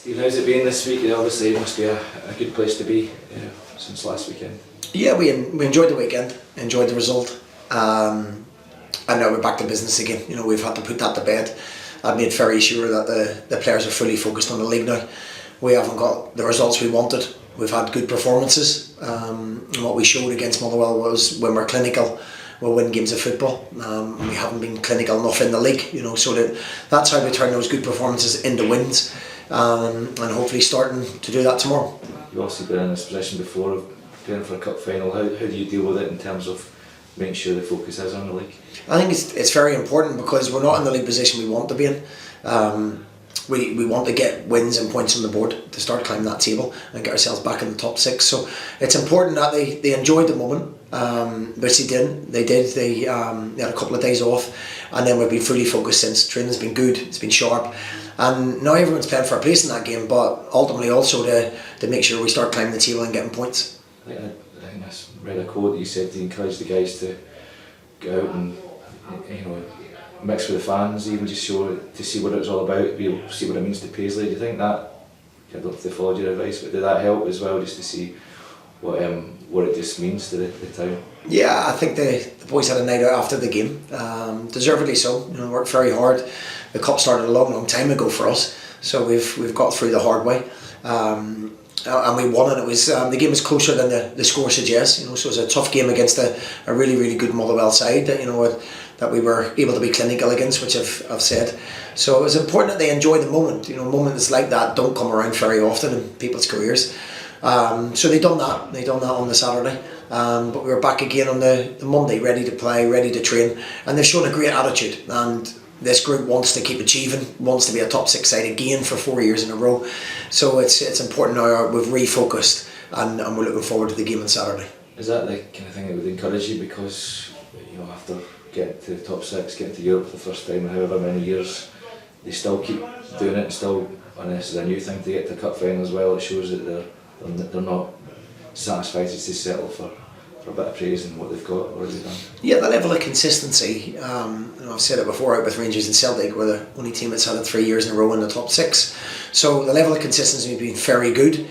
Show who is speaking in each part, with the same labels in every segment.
Speaker 1: Steve, how's it been this week? Obviously, it must be a good place to be since last weekend.
Speaker 2: Yeah, we enjoyed the weekend, enjoyed the result, and now we're back to business again. We've had to put that to bed. I've made very sure that the players are fully focused on the league now. We haven't got the results we wanted. We've had good performances. And what we showed against Motherwell was when we're clinical, we'll win games of football. We haven't been clinical enough in the league, so that's how we turn those good performances into wins, and hopefully starting to do that tomorrow.
Speaker 1: You've obviously been in this position before of preparing for a cup final. How do you deal with it in terms of making sure the focus is on the league?
Speaker 2: I think it's very important because we're not in the league position we want to be in. We want to get wins and points on the board to start climbing that table and get ourselves back in the top six. So it's important that they enjoyed the moment, which they did. They had a couple of days off, and then we've been fully focused since. Training's been good, it's been sharp, and now everyone's playing for a place in that game, but ultimately also to make sure we start climbing the table and getting points.
Speaker 1: I think I read a quote that you said to encourage the guys to go out and mix with the fans, even just to see what it's all about, be able to see what it means to Paisley. Do you think that, I don't know if they followed your advice, but did that help as well, just to see what it just means to the town? Yeah,
Speaker 2: I think the boys had a night out after the game, deservedly so. Worked very hard. The cup started a long time ago for us, so we've got through the hard way. And we won, and it was the game was closer than the score suggests. So it was a tough game against a really good Motherwell side that we were able to be clinical against, which I've said. So it was important that they enjoy the moment. Moments like that don't come around very often in people's careers. So they done that. They done that on the Saturday. But we were back again on the Monday, ready to play, ready to train, and they've shown a great attitude. And this group wants to keep achieving, wants to be a top six side again for 4 years in a row. So it's important now we've refocused, and we're looking forward to the game on Saturday.
Speaker 1: Is that the kind of thing that would encourage you, because after getting to the top six, getting to Europe for the first time in however many years, they still keep doing it, and this is a new thing to get to the cup final as well. It shows that they're not satisfied to settle for a bit of praise in what they've got already done.
Speaker 2: Yeah, the level of consistency, I've said it before out with Rangers and Celtic, we're the only team that's had it 3 years in a row in the top six. So the level of consistency has been very good.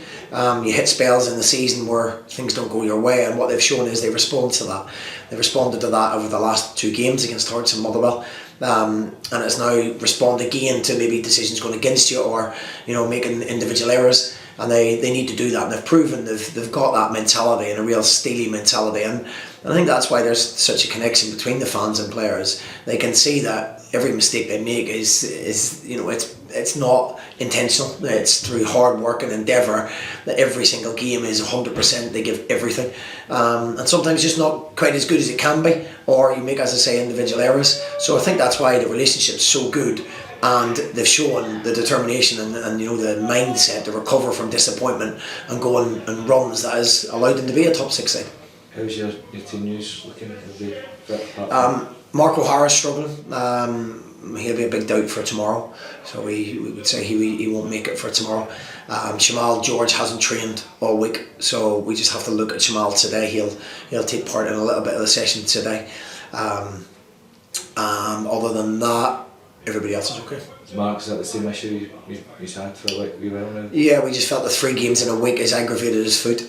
Speaker 2: You hit spells in the season where things don't go your way, and what they've shown is they respond to that. They've responded to that over the last 2 games against Hearts and Motherwell, and it's now respond again to maybe decisions going against you or making individual errors. And they need to do that, and they've proven they've got that mentality and a real steely mentality, and I think that's why there's such a connection between the fans and players. They can see that every mistake they make is it's not intentional. It's through hard work and endeavour that every single game is 100%. They give everything, and sometimes just not quite as good as it can be, or you make, as I say, individual errors. So I think that's why the relationship's so good. And they've shown the determination and the mindset to recover from disappointment and go on and runs that has allowed them to be a top six side.
Speaker 1: How's your team news looking?
Speaker 2: Mark O'Hara's struggling. He'll be a big doubt for tomorrow, so we would say he won't make it for tomorrow. Shamal George hasn't trained all week, so we just have to look at Shamal today. He'll take part in a little bit of the session today. Other than that, everybody else is okay.
Speaker 1: Mark's had the same issue he's had for a while now?
Speaker 2: Yeah, we just felt the 3 games in a week has aggravated his foot.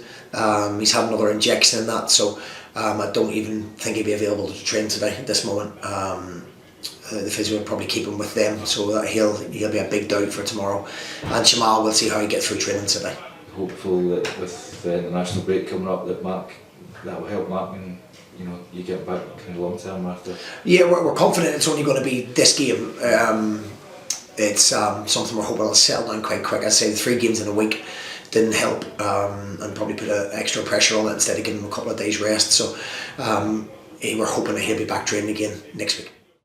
Speaker 2: He's had another injection in that, so I don't even think he'll be available to train today at this moment. The physio will probably keep him with them, so that he'll be a big doubt for tomorrow. And Shamal, we'll see how he gets through training today.
Speaker 1: Hopeful that with the international break coming up that will help Mark and you get back kind of long term after.
Speaker 2: Yeah, we're confident it's only going to be this game. It's something we're hoping will settle down quite quick. I'd say the 3 games in a week didn't help, and probably put extra pressure on it instead of giving him a couple of days rest. So we're hoping that he'll be back training again next week.